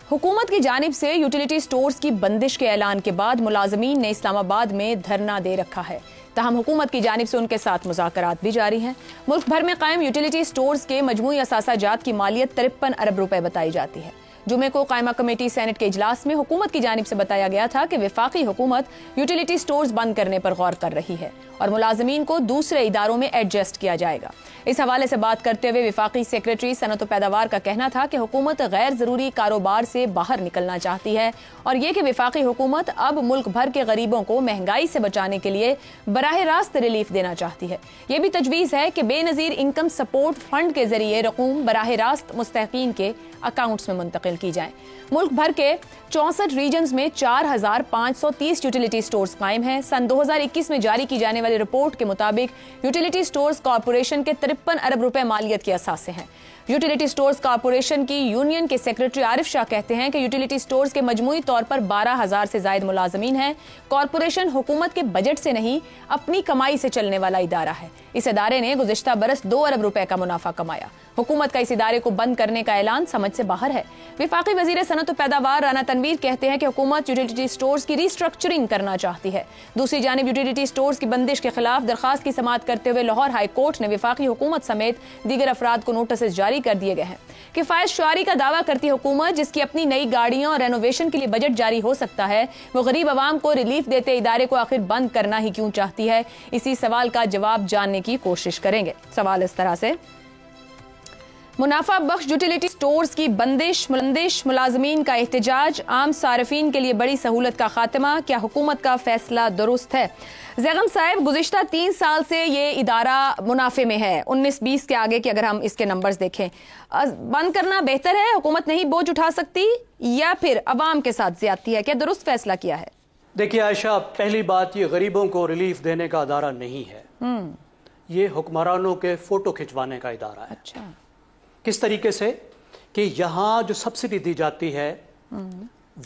حکومت کی جانب سے یوٹیلیٹی سٹورز کی بندش کے اعلان کے بعد ملازمین نے اسلام آباد میں دھرنا دے رکھا ہے، تاہم حکومت کی جانب سے ان کے ساتھ مذاکرات بھی جاری ہیں۔ ملک بھر میں قائم یوٹیلیٹی سٹورز کے مجموعی اثاثہ جات کی مالیت 53 ارب روپے بتائی جاتی ہے۔ جمعے کو قائمہ کمیٹی سینٹ کے اجلاس میں حکومت کی جانب سے بتایا گیا تھا کہ وفاقی حکومت یوٹیلیٹی سٹورز بند کرنے پر غور کر رہی ہے اور ملازمین کو دوسرے اداروں میں ایڈجسٹ کیا جائے گا۔ اس حوالے سے بات کرتے ہوئے وفاقی سیکریٹری صنعت و پیداوار کا کہنا تھا کہ حکومت غیر ضروری کاروبار سے باہر نکلنا چاہتی ہے اور یہ کہ وفاقی حکومت اب ملک بھر کے غریبوں کو مہنگائی سے بچانے کے لیے براہ راست ریلیف دینا چاہتی ہے۔ یہ بھی تجویز ہے کہ بے نظیر انکم سپورٹ فنڈ کے ذریعے رقوم براہ راست مستحقین کے اکاؤنٹس میں منتقل کی جائیں۔ ملک بھر کے 64 ریجنز میں 4530 یوٹیلیٹی سٹورز قائم ہیں۔ سن 2021 میں جاری کی جانے والی رپورٹ کے مطابق یوٹیلیٹی سٹورز کارپوریشن کے 53 ارب روپے مالیت کے اثاثے ہیں۔ یوٹیلیٹی سٹورز کارپوریشن کی یونین کے سیکریٹری عارف شاہ کہتے ہیں کہ یوٹیلیٹی سٹورز کے مجموعی طور پر 12,000 سے زائد ملازمین ہیں۔ کارپوریشن حکومت کے بجٹ سے نہیں، اپنی کمائی سے چلنے والا ادارہ ہے۔ اس ادارے نے گزشتہ برس 2 ارب روپے کا منافع کمایا۔ حکومت کا اس ادارے کو بند کرنے کا اعلان سمجھ سے باہر ہے۔ وفاقی وزیر صنعت و پیداوار رانا تنویر کہتے ہیں کہ حکومت یوٹیلیٹی سٹورز کی ری اسٹرکچرنگ کرنا چاہتی ہے۔ دوسری جانب یوٹیلیٹی سٹورز کی بندش کے خلاف درخواست کی سماعت کرتے ہوئے لاہور ہائی کورٹ نے وفاقی حکومت سمیت دیگر افراد کو نوٹسز جاری کر دیے گئے ہیں۔ کفایت شعاری کا دعویٰ کرتی حکومت، جس کی اپنی نئی گاڑیوں اور رینوویشن کے لیے بجٹ جاری ہو سکتا ہے، وہ غریب عوام کو ریلیف دیتے ادارے کو آخر بند کرنا ہی کیوں چاہتی ہے؟ اسی سوال کا جواب جاننے کی کوشش کریں گے۔ سوال اس طرح سے: منافع بخش یوٹیلیٹی سٹورز کی بندش، ملازمین کا احتجاج، عام صارفین کے لیے بڑی سہولت کا خاتمہ، کیا حکومت کا فیصلہ درست ہے؟ زیغم صاحب، گزشتہ 3 سال سے یہ ادارہ منافع میں ہے، 19-20 کے آگے کے اگر ہم اس کے نمبرز دیکھیں، بند کرنا بہتر ہے؟ حکومت نہیں بوجھ اٹھا سکتی یا پھر عوام کے ساتھ زیادتی ہے؟ کیا درست فیصلہ کیا ہے؟ دیکھیے عائشہ، پہلی بات، یہ غریبوں کو ریلیف دینے کا ادارہ نہیں ہے، یہ حکمرانوں کے فوٹو کھنچوانے کا ادارہ ہے۔ اچھا، کس طریقے سے کہ یہاں جو سبسڈی دی جاتی ہے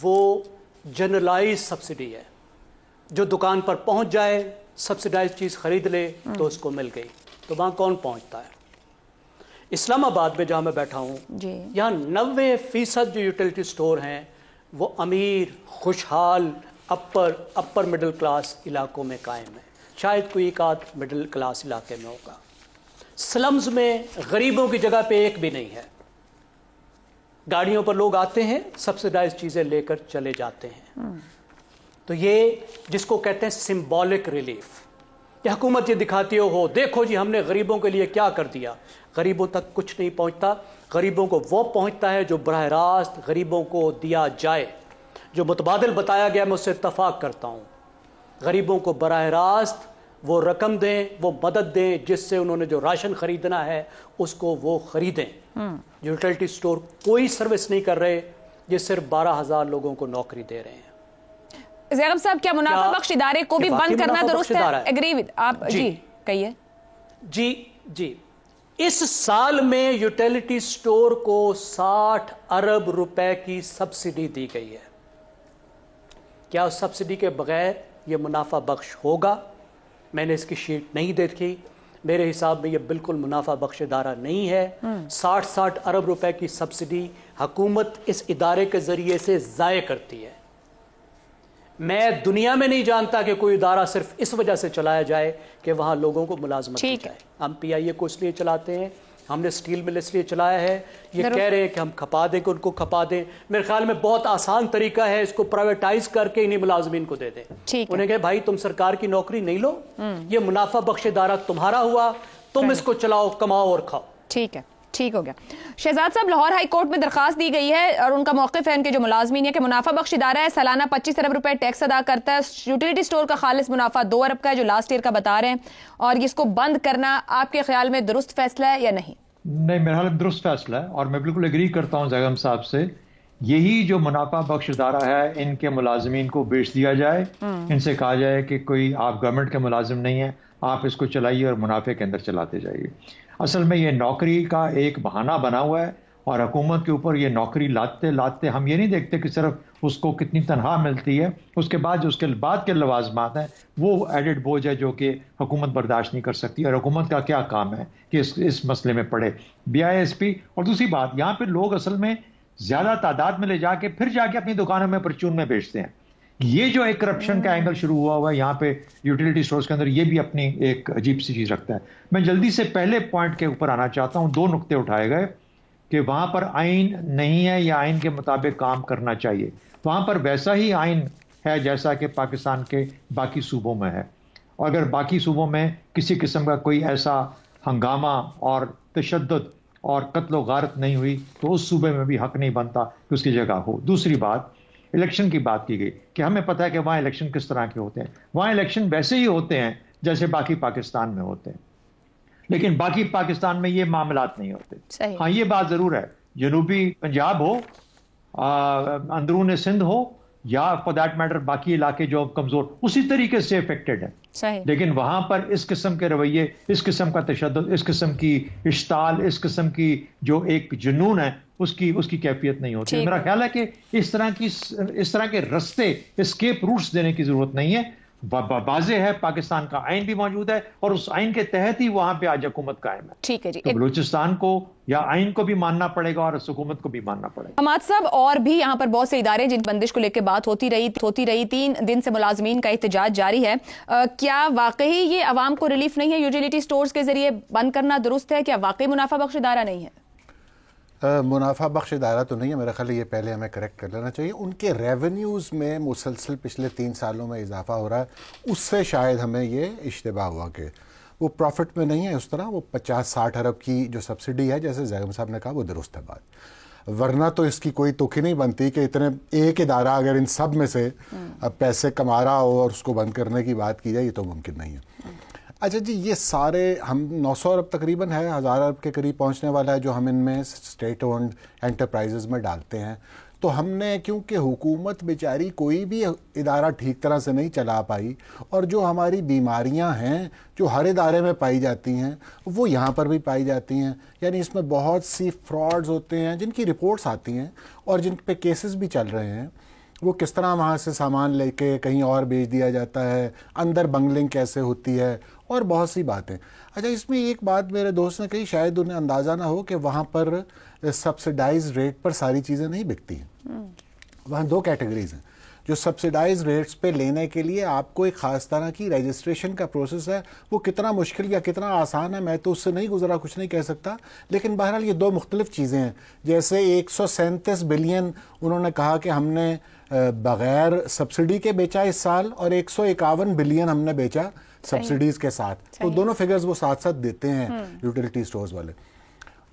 وہ جنرلائز سبسڈی ہے، جو دکان پر پہنچ جائے، سبسڈائز چیز خرید لے تو اس کو مل گئی۔ تو وہاں کون پہنچتا ہے؟ اسلام آباد میں جہاں میں بیٹھا ہوں، یہاں 90% جو یوٹیلیٹی سٹور ہیں وہ امیر، خوشحال، اپر مڈل کلاس علاقوں میں قائم ہے، شاید کوئی ایک آدھ مڈل کلاس علاقے میں ہوگا۔ سلمز میں غریبوں کی جگہ پہ ایک بھی نہیں ہے۔ گاڑیوں پر لوگ آتے ہیں، سبسڈائز چیزیں لے کر چلے جاتے ہیں۔ تو یہ جس کو کہتے ہیں سمبولک ریلیف، یہ حکومت یہ دکھاتی ہو دیکھو جی ہم نے غریبوں کے لیے کیا کر دیا۔ غریبوں تک کچھ نہیں پہنچتا، غریبوں کو وہ پہنچتا ہے جو براہ راست غریبوں کو دیا جائے۔ جو متبادل بتایا گیا میں اس سے اتفاق کرتا ہوں، غریبوں کو براہ راست وہ رقم دیں، وہ مدد دیں، جس سے انہوں نے جو راشن خریدنا ہے اس کو وہ خریدیں۔ یوٹیلیٹی سٹور کوئی سروس نہیں کر رہے، یہ صرف 12,000 لوگوں کو نوکری دے رہے ہیں۔ زیغم صاحب، کیا منافع بخش ادارے کو بھی بند کرنا درست ہے؟ ایگری ود آپ؟ جی کہیے۔ جی اس سال میں یوٹیلیٹی سٹور کو 60 ارب روپے کی سبسڈی دی گئی ہے۔ کیا اس سبسڈی کے بغیر یہ منافع بخش ہوگا؟ میں نے اس کی شیٹ نہیں دیکھی، میرے حساب میں یہ بالکل منافع بخش ادارہ نہیں ہے۔ 60 ارب روپے کی سبسڈی حکومت اس ادارے کے ذریعے سے ضائع کرتی ہے۔ میں دنیا میں نہیں جانتا کہ کوئی ادارہ صرف اس وجہ سے چلایا جائے کہ وہاں لوگوں کو ملازمت دی جائے۔ ہم پی آئی اے کو اس لیے چلاتے ہیں، ہم نے سٹیل مل اس لیے چلایا ہے، یہ کہہ رہے ہیں کہ ہم کھپا دیں کہ ان کو کھپا دیں۔ میرے خیال میں بہت آسان طریقہ ہے، اس کو پرائیویٹائز کر کے انہیں ملازمین کو دے دیں۔ انہیں کہے بھائی تم سرکار کی نوکری نہیں لو، یہ منافع بخش ادارہ تمہارا ہوا، تم اس کو چلاؤ، کماؤ اور کھاؤ۔ ٹھیک ہے، ٹھیک ہو گیا۔ شہزاد صاحب، لاہور ہائی کورٹ میں درخواست دی گئی ہے اور ان کا موقف ہے، ان کے جو ملازمین ہے، کہ منافع بخش ادارہ ہے، سالانہ 25 ارب روپے ٹیکس ادا کرتا ہے، یوٹیلیٹی سٹور کا خالص منافع 2 ارب کا ہے جو لاسٹ ایئر کا بتا رہے ہیں، اور اس کو بند کرنا آپ کے خیال میں درست فیصلہ ہے یا نہیں؟ نہیں، میرے خیال میں درست فیصلہ ہے، اور میں بالکل ایگری کرتا ہوں زیغم صاحب سے۔ یہی جو منافع بخش ادارہ ہے، ان کے ملازمین کو بیچ دیا جائے، ان سے کہا جائے کہ کوئی آپ گورنمنٹ کے ملازم نہیں ہیں، آپ اس کو چلائیے اور منافع کے اندر چلاتے جائیے۔ اصل میں یہ نوکری کا ایک بہانہ بنا ہوا ہے، اور حکومت کے اوپر یہ نوکری لاتے لاتے ہم یہ نہیں دیکھتے کہ صرف اس کو کتنی تنخواہ ملتی ہے، اس کے بعد جو اس کے بعد کے لوازمات ہیں وہ ایڈڈ بوجھ ہے جو کہ حکومت برداشت نہیں کر سکتی، اور حکومت کا کیا کام ہے کہ اس مسئلے میں پڑے۔ BISP اور دوسری بات، یہاں پہ لوگ اصل میں زیادہ تعداد میں لے جا کے پھر جا کے اپنی دکانوں میں پرچون میں بیچتے ہیں. یہ جو ایک کرپشن کا اینگل شروع ہوا ہے یہاں پہ یوٹیلیٹی اسٹورز کے اندر, یہ بھی اپنی ایک عجیب سی چیز رکھتا ہے. میں جلدی سے پہلے پوائنٹ کے اوپر آنا چاہتا ہوں. 2 نقطے اٹھائے گئے کہ وہاں پر آئین نہیں ہے یا آئین کے مطابق کام کرنا چاہیے. وہاں پر ویسا ہی آئین ہے جیسا کہ پاکستان کے باقی صوبوں میں ہے, اور اگر باقی صوبوں میں کسی قسم کا کوئی ایسا ہنگامہ اور تشدد اور قتل و غارت نہیں ہوئی تو اس صوبے میں بھی حق نہیں بنتا کہ اس کی جگہ ہو. دوسری بات, الیکشن کی بات کی گئی کہ ہمیں پتہ ہے کہ وہاں الیکشن کس طرح کے ہوتے ہیں. وہاں الیکشن ویسے ہی ہوتے ہیں جیسے باقی پاکستان میں ہوتے ہیں, لیکن باقی پاکستان میں یہ معاملات نہیں ہوتے. ہاں یہ بات ضرور ہے, جنوبی پنجاب ہو, اندرون سندھ ہو, یا فار دیٹ میٹر باقی علاقے جو کمزور اسی طریقے سے افیکٹڈ ہیں, لیکن وہاں پر اس قسم کے رویے, اس قسم کا تشدد, اس قسم کی اشتعال, اس قسم کی جو ایک جنون ہے اس کی کیفیت نہیں ہوتی. میرا خیال ہے کہ اس طرح کے رستے, اسکیپ روٹس دینے کی ضرورت نہیں ہے. واضح ہے پاکستان کا آئین بھی موجود ہے اور اس آئین کے تحت ہی وہاں پہ آج حکومت قائم ہے. ٹھیک ہے جی, تو بلوچستان کو یا آئین کو بھی ماننا پڑے گا اور اس حکومت کو بھی ماننا پڑے گا. حماد صاحب, اور بھی یہاں پر بہت سے ادارے جن بندش کو لے کے بات ہوتی رہی 3 دن سے ملازمین کا احتجاج جاری ہے. کیا واقعی یہ عوام کو ریلیف نہیں ہے؟ یوٹیلیٹی سٹورز کے ذریعے بند کرنا درست ہے؟ کیا واقعی منافع بخش ادارہ نہیں ہے؟ منافع بخش ادارہ تو نہیں ہے, میرا خیال یہ پہلے ہمیں کریکٹ کر لینا چاہیے. ان کے ریونیوز میں مسلسل پچھلے 3 سالوں میں اضافہ ہو رہا ہے, اس سے شاید ہمیں یہ اشتباہ ہوا کہ وہ پروفٹ میں نہیں ہے اس طرح. وہ 50-60 ارب کی جو سبسڈی ہے جیسے زیغم صاحب نے کہا وہ درست ہے بات, ورنہ تو اس کی کوئی توقع نہیں بنتی کہ اتنے ایک ادارہ اگر ان سب میں سے اب پیسے کما رہا ہو اور اس کو بند کرنے کی بات کی جائے, یہ تو ممکن نہیں ہے. اچھا جی, یہ سارے ہم 900 ارب تقریباً ہے, 1000 ارب کے قریب پہنچنے والا ہے جو ہم ان میں اسٹیٹ اونڈ انٹرپرائزز میں ڈالتے ہیں. تو ہم نے کیونکہ حکومت بیچاری کوئی بھی ادارہ ٹھیک طرح سے نہیں چلا پائی, اور جو ہماری بیماریاں ہیں جو ہر ادارے میں پائی جاتی ہیں وہ یہاں پر بھی پائی جاتی ہیں. یعنی اس میں بہت سی فراڈز ہوتے ہیں جن کی رپورٹس آتی ہیں اور جن پہ کیسز بھی چل رہے ہیں. وہ کس طرح وہاں سے سامان لے کے کہیں اور بیچ دیا جاتا ہے, اندر بنگلنگ کیسے ہوتی ہے, اور بہت سی باتیں. اچھا, اس میں ایک بات میرے دوست نے کہی, شاید انہیں اندازہ نہ ہو کہ وہاں پر سبسڈائز ریٹ پر ساری چیزیں نہیں بکتی ہیں. وہاں 2 کیٹیگریز ہیں. جو سبسڈائز ریٹس پہ لینے کے لیے آپ کو ایک خاص طرح کی رجسٹریشن کا پروسیس ہے, وہ کتنا مشکل یا کتنا آسان ہے میں تو اس سے نہیں گزرا, کچھ نہیں کہہ سکتا. لیکن بہرحال یہ 2 مختلف چیزیں ہیں. جیسے 137 بلین انہوں نے کہا کہ ہم نے بغیر سبسڈی کے بیچا اس سال, اور 151 بلین ہم نے بیچا سبسڈیز کے ساتھ. تو دونوں فگرز وہ ساتھ ساتھ دیتے ہیں یوٹیلیٹی سٹورز والے.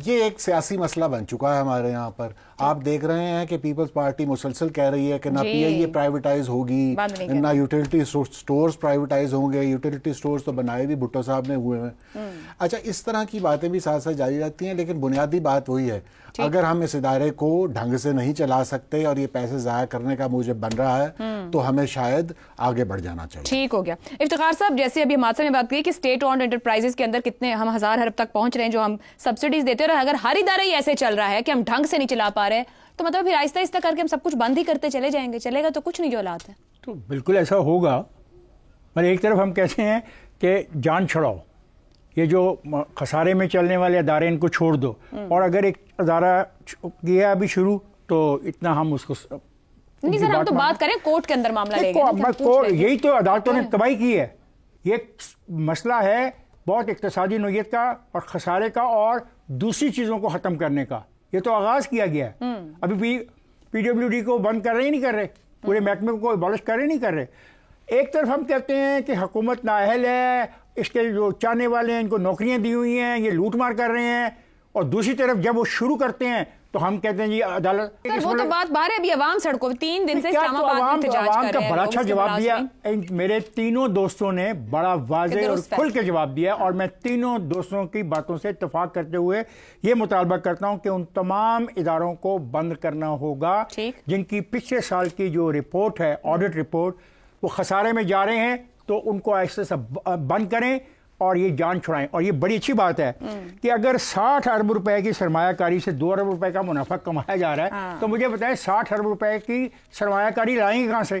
یہ ایک سیاسی مسئلہ بن چکا ہے ہمارے یہاں پر. آپ دیکھ رہے ہیں کہ پیپلز پارٹی مسلسل کہہ رہی ہے کہ نہ پی آئی اے پرائیویٹائز ہوگی, نہ یوٹیلیٹی سٹورز پرائیویٹائز ہوں گے. یوٹیلیٹی سٹورز تو بنائے بھی بھٹو صاحب نے ہوئے ہیں. اچھا, اس طرح کی باتیں بھی ساتھ ساتھ جاری رہتی ہیں, لیکن بنیادی بات وہی ہے, اگر ہم اس ادارے کو ڈھنگ سے نہیں چلا سکتے اور یہ پیسے ضائع کرنے کا موجب بن رہا ہے تو ہمیں شاید آگے بڑھ جانا چاہیے. ٹھیک ہو گیا. افتخار صاحب, جیسے ابھی حماد صاحب نے بات کی کہ اسٹیٹ اونڈ انٹرپرائزز کے اندر کتنے ہم 1000 ارب تک پہنچ رہے ہیں جو ہم سبسڈیز دیتے ہیں, اور اگر ہر ادارہ ہی ایسے چل رہا ہے کہ ہم ڈھنگ سے نہیں چلا پا رہے تو مطلب پھر آہستہ آہستہ کر کے ہم سب کچھ بند ہی کرتے چلے جائیں گے, چلے گا تو کچھ نہیں جو حالات ہیں. تو بالکل ایسا ہوگا. مطلب ایک طرف ہم کہتے ہیں کہ جان چھڑاؤ, یہ جو خسارے میں چلنے والے ادارے ان کو چھوڑ دو, اور اگر ایک ادارہ کیا ابھی شروع تو اتنا ہم اس کو نہیں سر, ہم تو بات کریں کورٹ کے اندر معاملہ لے گئے. یہی تو عدالتوں نے تباہی کی ہے. یہ مسئلہ ہے بہت اقتصادی نوعیت کا اور خسارے کا اور دوسری چیزوں کو ختم کرنے کا. یہ تو آغاز کیا گیا ہے. ابھی پی ڈبلیو ڈی کو بند کر رہے ہی نہیں کر رہے, پورے محکمے کو ابالش کر رہے نہیں کر رہے. ایک طرف ہم کہتے ہیں کہ حکومت نااہل ہے, اس کے جو چاہنے والے ہیں ان کو نوکریاں دی ہوئی ہیں, یہ لوٹ مار کر رہے ہیں, اور دوسری طرف جب وہ شروع کرتے ہیں تو ہم کہتے ہیں جی عدالت. وہ تو بات باہر ہے, ابھی عوام سڑکوں 3 دن سے اسلام آباد میں احتجاج کر رہے ہیں. عوام کا بڑا اچھا جواب دیا. میرے تینوں دوستوں نے بڑا واضح اور کھل کے جواب دیا, اور میں تینوں دوستوں کی باتوں سے اتفاق کرتے ہوئے یہ مطالبہ کرتا ہوں کہ ان تمام اداروں کو بند کرنا ہوگا جن کی پچھلے سال کی جو رپورٹ ہے, آڈٹ رپورٹ, وہ خسارے میں جا رہے ہیں, تو ان کو ایسے سے بند کریں اور یہ جان چھڑائیں. اور یہ بڑی اچھی بات ہے کہ اگر 60 ارب روپے کی سرمایہ کاری سے 2 ارب روپے کا منافع کمایا جا رہا ہے, تو مجھے بتائیں 60 ارب روپے کی سرمایہ کاری لائیں گے کہاں سے؟